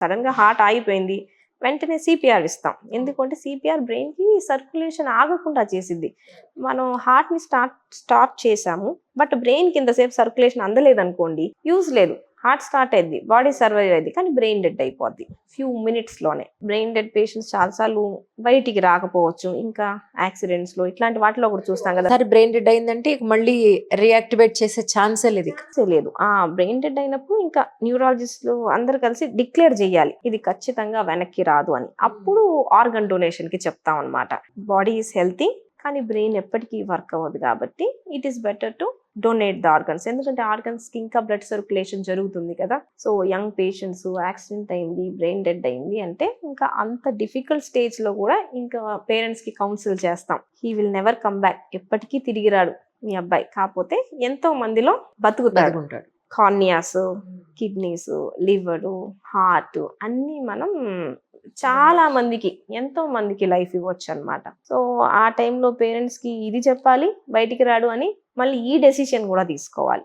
Sudden గా heart ఆగిపోయింది, వెంటనే సిపిఆర్ ఇస్తాం. ఎందుకంటే సిపిఆర్ బ్రెయిన్ కి సర్క్యులేషన్ ఆగకుండా చేసిద్ది. మనం హార్ట్ ని స్టార్ట్ చేసాము, బట్ బ్రెయిన్ కి ఇంతసేపు సర్క్యులేషన్ అందలేదు అనుకోండి, యూజ్ లేదు. హార్ట్ స్టార్ట్ అయింది, బాడీ సర్వైవ్ అయింది, కానీ బ్రెయిన్ డెడ్ అయిపోద్ది ఫ్యూ మినిట్స్ లోనే. బ్రెయిన్ డెడ్ పేషెంట్స్ చాలాసార్లు బయటికి రాకపోవచ్చు, ఇంకా యాక్సిడెంట్స్ లో ఇట్లాంటి వాటిలో కూడా చూస్తాం కదా. ఒకసారి బ్రెయిన్ డెడ్ అయిందంటే ఇక మళ్ళీ రీయాక్టివేట్ చేసే ఛాన్సే లేదు ఇక. లేదు. ఆ బ్రెయిన్ డెడ్ అయినప్పుడు ఇంకా న్యూరాలజిస్టులు అందరు కలిసి డిక్లేర్ చేయాలి ఇది ఖచ్చితంగా వెనక్కి రాదు అని. అప్పుడు ఆర్గన్ డొనేషన్ కి చెప్తాం అనమాట. బాడీ ఈజ్ హెల్తీ కానీ బ్రెయిన్ ఎప్పటికీ వర్క్ అవ్వదు, కాబట్టి it is better to donate the organs. ఎందుకంటే ఆర్గన్స్ కి ఇంకా బ్లడ్ సర్క్యులేషన్ జరుగుతుంది కదా. సో యంగ్ పేషెంట్స్ యాక్సిడెంట్ అయింది, బ్రెయిన్ డెడ్ అయింది అంటే ఇంకా అంత డిఫికల్ట్ స్టేజ్ లో కూడా ఇంకా పేరెంట్స్ కి కౌన్సిల్ చేస్తాం. He will never come back, ఎప్పటికీ తిరిగి రాడు మీ అబ్బాయి, కాకపోతే ఎంతో మందిలో బతుకుతాడు. కార్నియాస్, కిడ్నీస్, లివరు, హార్ట్ అన్ని మనం చాలా మందికి, ఎంతో మందికి లైఫ్ ఇవ్వచ్చు అనమాట. సో ఆ టైంలో పేరెంట్స్ కి ఇది చెప్పాలి, బయటికి రాడు అని, మళ్ళీ ఈ డెసిషన్ కూడా తీసుకోవాలి.